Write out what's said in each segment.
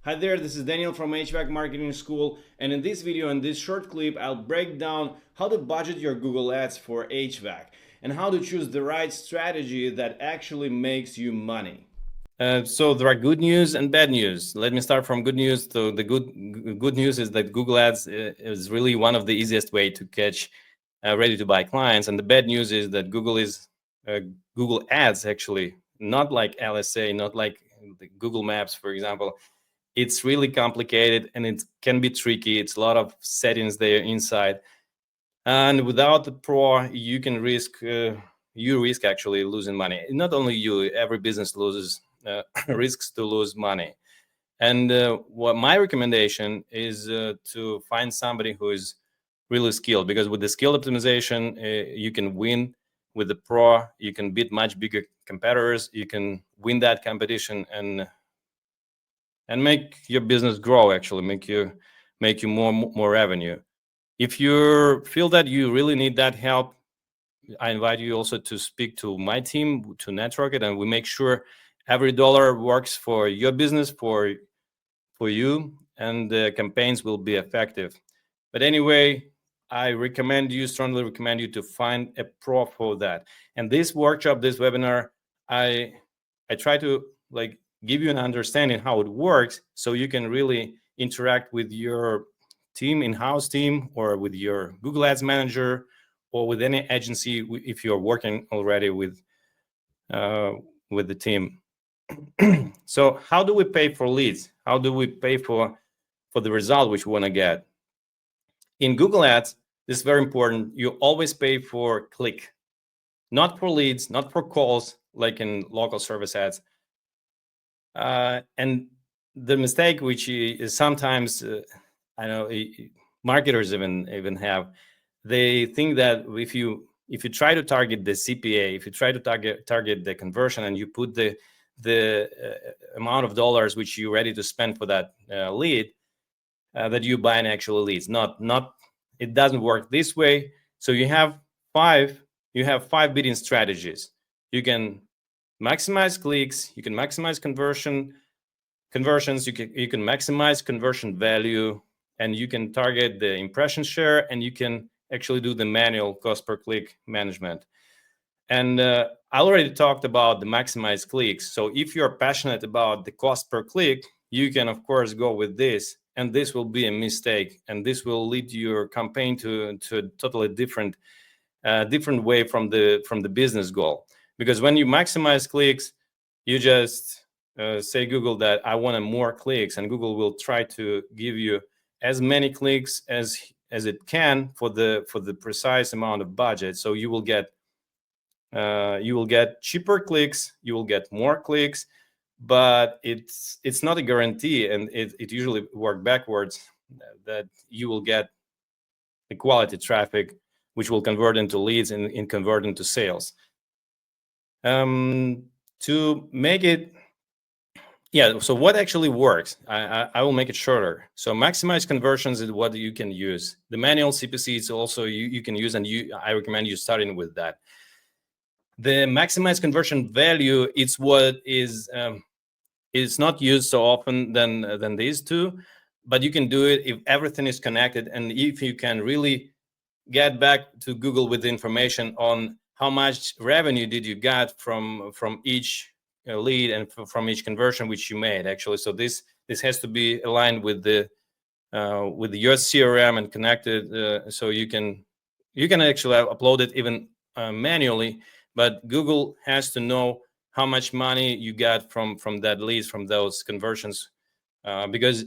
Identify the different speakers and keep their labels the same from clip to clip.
Speaker 1: Hi there, this is Daniel from HVAC Marketing School, and in this video, in this short clip, I'll break down how to budget your Google Ads for HVAC and how to choose the right strategy that actually makes you money. So there are good news and bad news. Let me start from good news. So the good news is that Google Ads is really one of the easiest way to catch ready-to-buy clients, and the bad news is that Google Ads actually not like LSA, not like the Google Maps, for example. It's really complicated and it can be tricky. It's a lot of settings there inside, and without the pro, you can risk actually losing money. Not only you, every business loses risks to lose money. And what my recommendation is to find somebody who is really skilled, because with the skill optimization, you can win. With the pro, you can beat much bigger competitors. You can win that competition and make your business grow. Actually, make you more revenue. If you feel that you really need that help, I invite you also to speak to my team, to Netrocket, and we make sure every dollar works for your business, for you, and the campaigns will be effective. But anyway, I strongly recommend you to find a pro for that. And this workshop, this webinar, I try to give you an understanding how it works, so you can really interact with your team, in-house team, or with your Google Ads manager, or with any agency if you're working already with the team. So how do we pay for leads? How do we pay for the result which we want to get? In Google Ads, this is very important. You always pay for click, not for leads, not for calls like in local service ads. And the mistake which is sometimes I know marketers even have, they think that if you try to target the CPA, if you try to target the conversion, and you put the amount of dollars which you're ready to spend for that lead, that you buy an actual leads. Not it doesn't work this way. So you have five bidding strategies. You can maximize clicks, you can maximize conversions, you can maximize conversion value, and you can target the impression share, and you can actually do the manual cost per click management. And I already talked about the maximize clicks. So if you're passionate about the cost per click, you can of course go with this, and this will be a mistake, and this will lead your campaign to a totally different way from the business goal. Because when you maximize clicks, you just say Google that I want more clicks, and Google will try to give you as many clicks as it can for the precise amount of budget. So you will get cheaper clicks, you will get more clicks, but it's not a guarantee, and it usually works backwards, that you will get the quality traffic which will convert into leads and convert into sales. To make it, so what actually works? I will make it shorter. So maximize conversions is what you can use. The manual CPC is also you can use, and I recommend you starting with that. The maximize conversion value, it's what is not used so often than these two, but you can do it if everything is connected, and if you can really get back to Google with the information on how much revenue did you get from each lead and from each conversion which you made, actually. So this has to be aligned with your CRM and connected, so you can actually upload it even manually, but Google has to know how much money you got from that leads, from those conversions, because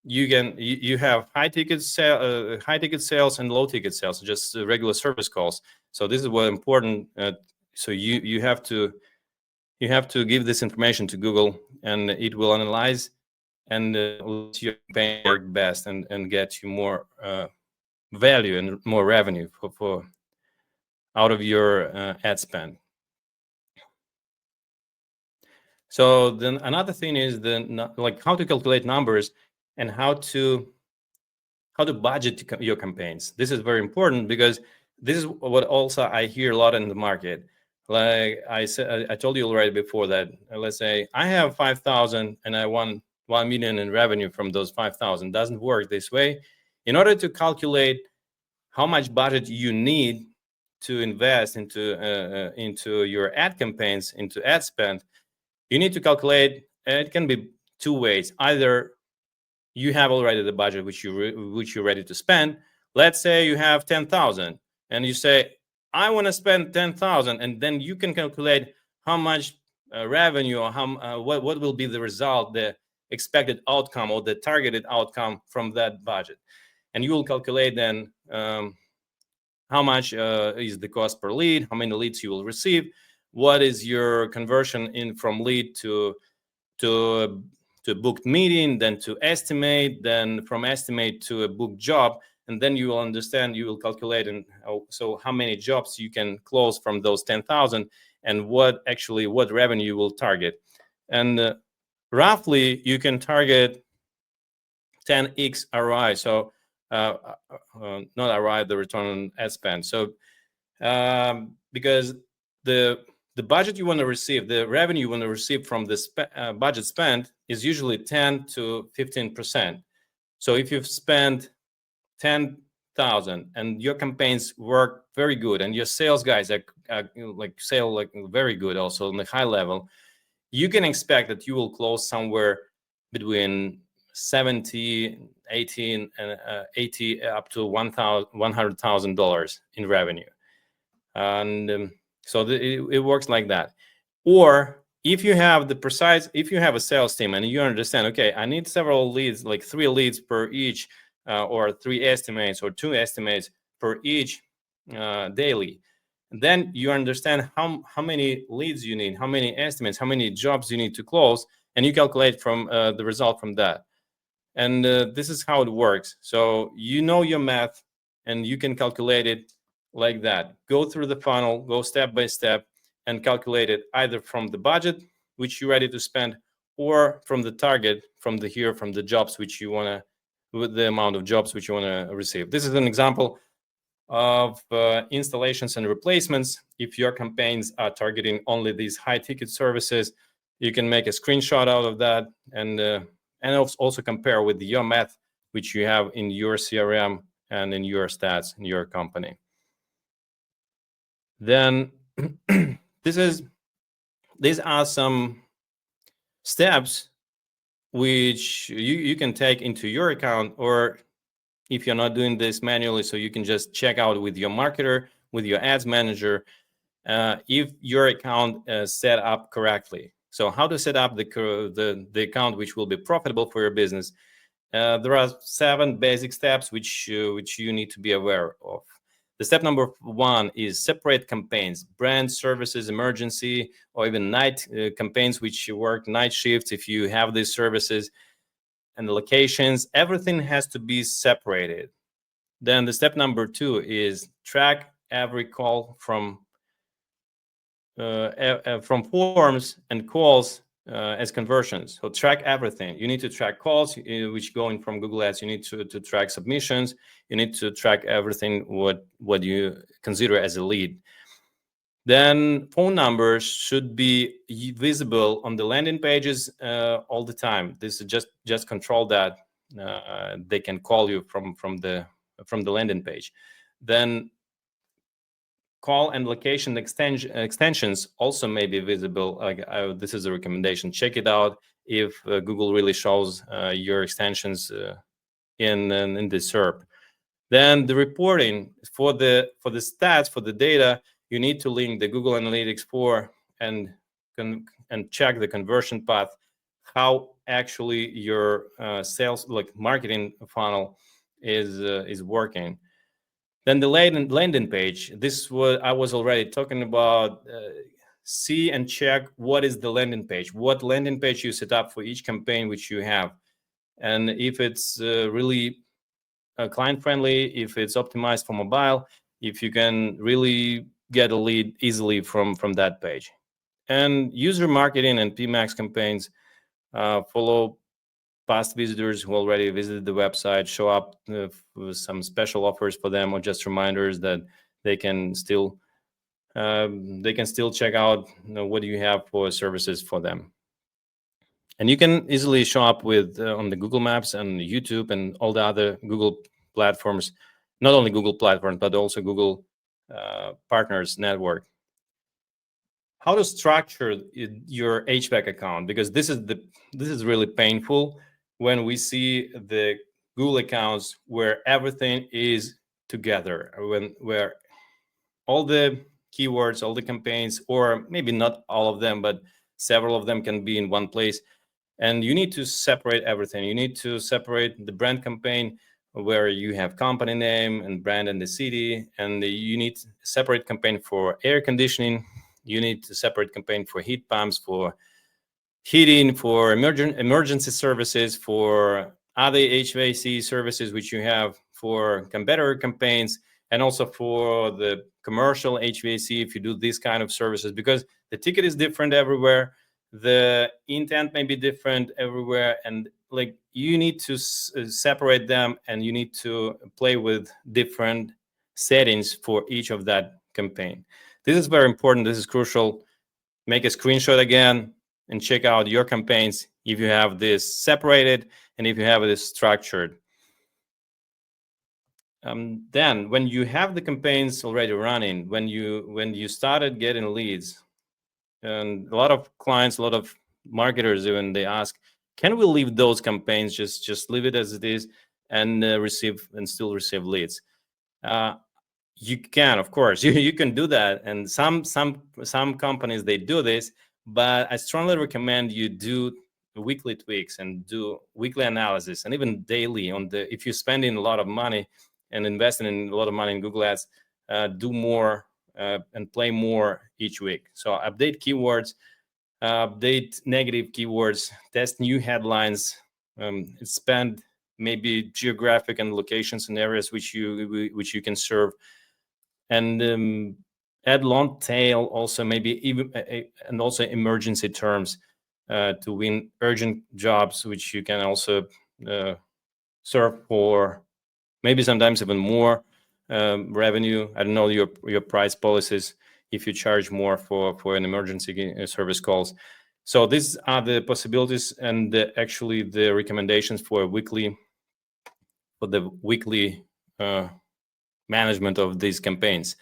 Speaker 1: you have high ticket sales and low ticket sales, just regular service calls. So this is what important. So you have to give this information to Google, and it will analyze and let your campaign work best and get you more value and more revenue for out of your ad spend. So then another thing is how to calculate numbers and how to budget your campaigns. This is very important, because this is what also I hear a lot in the market. Like I told you already before that, let's say I have 5,000 and I want
Speaker 2: 1 million in revenue from those 5,000. Doesn't work this way. In order to calculate how much budget you need to invest into your ad campaigns, into ad spend, you need to calculate. It can be two ways. Either you have already the budget which you're ready to spend. Let's say you have 10,000, and you say, I want to spend 10,000, and then you can calculate how much revenue or what will be the result, the expected outcome or the targeted outcome from that budget, and you will calculate then how much is the cost per lead, how many leads you will receive, what is your conversion in from lead to a booked meeting, then to estimate, then from estimate to a booked job, and then you will understand, you will calculate, and so how many jobs you can close from those 10,000, and what revenue you will target. And roughly you can target 10x ROI. So not ROI, the return on ad spend. So because the budget you want to receive, the revenue you want to receive from the budget spent is usually 10 to 15%. So if you've spent 10,000 and your campaigns work very good, and your sales guys are sell very good, also on the high level, you can expect that you will close somewhere between 70, 80 up to $100,000 in revenue. And so it works like that. Or if you have a sales team and you understand, okay, I need several leads, like 3 leads per each, or 3 estimates or 2 estimates per each daily, then you understand how many leads you need, how many estimates, how many jobs you need to close, and you calculate from the result from that. And this is how it works. So you know your math, and you can calculate it like that. Go through the funnel, go step by step, and calculate it either from the budget which you're ready to spend, or from the target, from the jobs which you want to, with the amount of jobs which you want to receive. This is an example of installations and replacements. If your campaigns are targeting only these high ticket services, you can make a screenshot out of that, and also compare with your math which you have in your CRM and in your stats in your company. Then these are some steps which you can take into your account, or if you're not doing this manually, so you can just check out with your marketer, with your ads manager, if your account is set up correctly. So how to set up the account which will be profitable for your business? There are 7 basic steps which you need to be aware of. The step number 1 is separate campaigns, brand, services, emergency, or even night campaigns which work night shifts if you have these services, and the locations. Everything has to be separated. Then the step number 2 is track every call from forms and calls as conversions. So track everything. You need to track calls which go in from Google Ads. You need to track submissions. You need to track everything what you consider as a lead. Then phone numbers should be visible on the landing pages all the time. This is just control that they can call you from the landing page. Then call and location extensions also may be visible. This is a recommendation. Check it out if Google really shows your extensions in the SERP. Then the reporting for the stats, for the data, you need to link the Google Analytics 4 and check the conversion path, how actually your sales, like marketing funnel, is working. Then the landing page. This is what I was already talking about. See and check what is the landing page, what landing page you set up for each campaign which you have, and if it's really client friendly, if it's optimized for mobile, if you can really get a lead easily from that page. And user marketing and PMAX campaigns, follow past visitors who already visited the website, show up with some special offers for them, or just reminders that they can still check out what do you have for services for them. And you can easily show up with on the Google Maps and YouTube and all the other Google platforms, not only Google platforms, but also Google partners network. How to structure your HVAC account, because this is really painful when we see the Google accounts where everything is together, where all the keywords, all the campaigns, or maybe not all of them, but several of them can be in one place. And you need to separate everything. You need to separate the brand campaign where you have company name and brand and the city, and you need a separate campaign for air conditioning. You need a separate campaign for heat pumps, for heating, for emergency services, for other HVAC services which you have, for competitor campaigns, and also for the commercial HVAC if you do these kind of services, because the ticket is different everywhere, the intent may be different everywhere, and like you need to separate them, and you need to play with different settings for each of that campaign. This is very important. This is crucial. Make a screenshot again and check out your campaigns if you have this separated and if you have this structured. Then when you have the campaigns already running, when you started getting leads, and a lot of clients, a lot of marketers even, they ask, can we leave those campaigns, just leave it as it is and still receive leads? You can, of course, you can do that, and some companies, they do this, but I strongly recommend you do weekly tweaks and do weekly analysis, and even daily if you're spending a lot of money and investing in a lot of money in Google Ads, do more and play more each week. So update keywords, update negative keywords, test new headlines, expand maybe geographic and locations and areas which you can serve, and add long tail also, maybe even and also emergency terms to win urgent jobs, which you can also serve for maybe sometimes even more revenue. I don't know your price policies if you charge more for an emergency service calls. So these are the possibilities and actually the recommendations for the weekly management of these campaigns.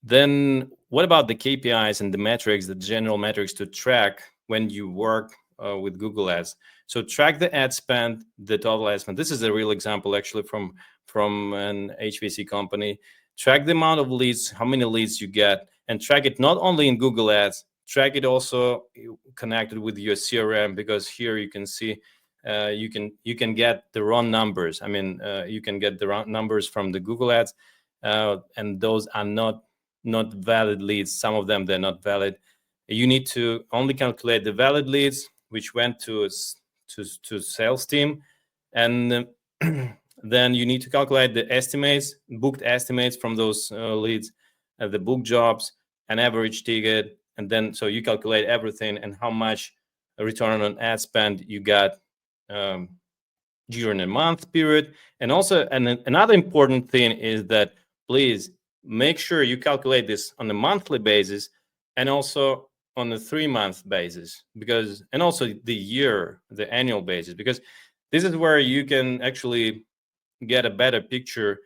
Speaker 2: Then what about the KPIs and the metrics, the general metrics to track when you work with Google Ads? So track the ad spend, the total ad spend. This is a real example actually from an HVAC company. Track the amount of leads, how many leads you get, and track it not only in Google Ads, track it also connected with your CRM, because here you can see you can get the wrong numbers. I mean, you can get the wrong numbers from the Google Ads, and those are not valid leads. Some of them, they're not valid. You need to only calculate the valid leads which went to sales team, and then you need to calculate the estimates, booked estimates from those leads, the book jobs, an average ticket, and then so you calculate everything and how much return on ad spend you got during a month period. And also, another important thing is that please make sure you calculate this on a monthly basis and also on a 3-month basis, and also the annual basis, because this is where you can actually get a better picture.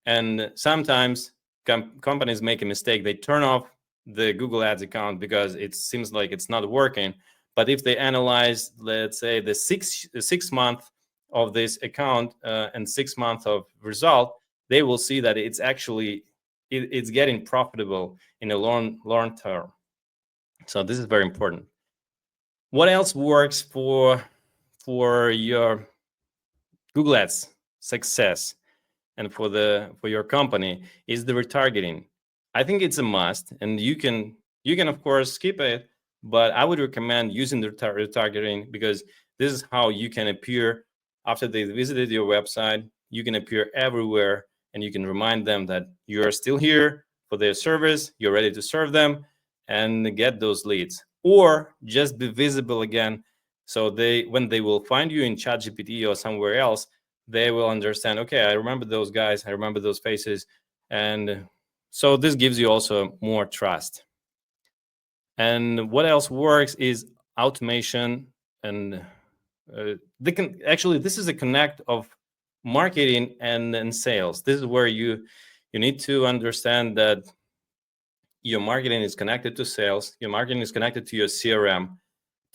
Speaker 2: And sometimes companies make a mistake. They turn off the Google Ads account because it seems like it's not working. But if they analyze, let's say, the 6 month of this account and 6 months of result, they will see that it's actually it's getting profitable in a long term. So this is very important. What else works for your Google Ads success and for your company is the retargeting. I think it's a must, and you can of course skip it, but I would recommend using the retargeting, because this is how you can appear after they visited your website. You can appear everywhere, and you can remind them that you are still here for their service, you're ready to serve them and get those leads, or just be visible again. So when they will find you in ChatGPT or somewhere else, they will understand, okay, I remember those guys, I remember those faces. And so this gives you also more trust. And what else works is automation they can actually, this is a connect of marketing and sales. This is where you need to understand that your marketing is connected to sales, your marketing is connected to your CRM,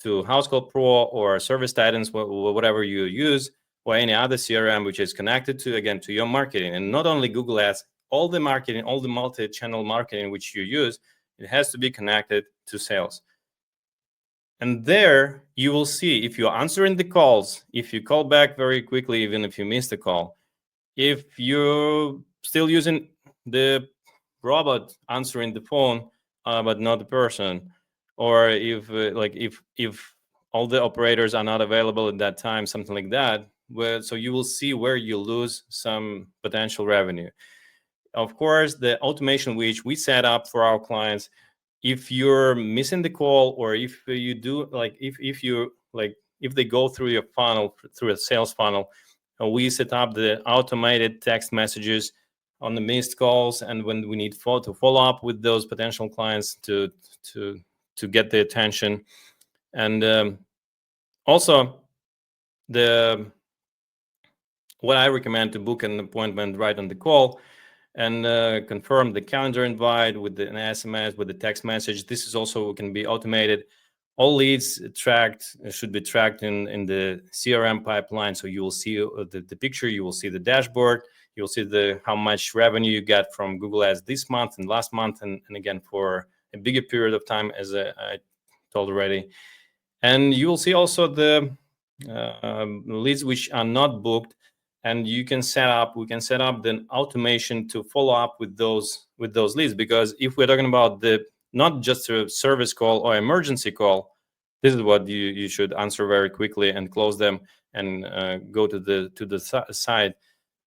Speaker 2: to House Call Pro or Service Titans, whatever you use, or any other CRM which is connected to, again, to your marketing. And not only Google Ads, all the marketing, all the multi-channel marketing which you use, it has to be connected to sales. And there you will see if you're answering the calls, if you call back very quickly, even if you missed the call, if you're still using the robot answering the phone, but not the person, or if if all the operators are not available at that time, something like that. So you will see where you lose some potential revenue. Of course, the automation which we set up for our clients, if you're missing the call, or if you do if they go through your funnel, through a sales funnel, we set up the automated text messages on the missed calls, and when we need to follow up with those potential clients to get the attention. And also, what I recommend, to book an appointment right on the call and confirm the calendar invite with an SMS, with the text message. This is also can be automated. All leads should be tracked in the CRM pipeline. So you will see the picture, you will see the dashboard, you'll see how much revenue you get from Google Ads this month and last month, and again for a bigger period of time, as I told already. And you will see also the leads which are not booked, and we can set up the automation to follow up with those leads. Because if we're talking about not just a service call or emergency call, this is what you should answer very quickly and close them and go to the side.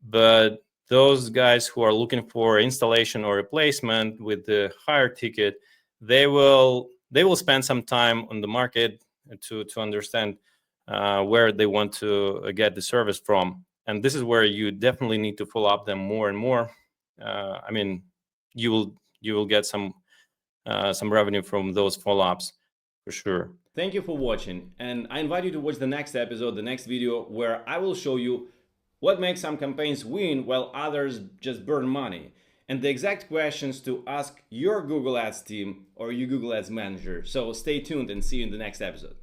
Speaker 2: But those guys who are looking for installation or replacement with the higher ticket, they will spend some time on the market to understand where they want to get the service from. And this is where you definitely need to follow up them more and more. I mean, you will get some revenue from those follow-ups for sure.
Speaker 1: Thank you for watching, and I invite you to watch the next episode, the next video, where I will show you what makes some campaigns win while others just burn money, and the exact questions to ask your Google Ads team or your Google Ads manager. So stay tuned and see you in the next episode.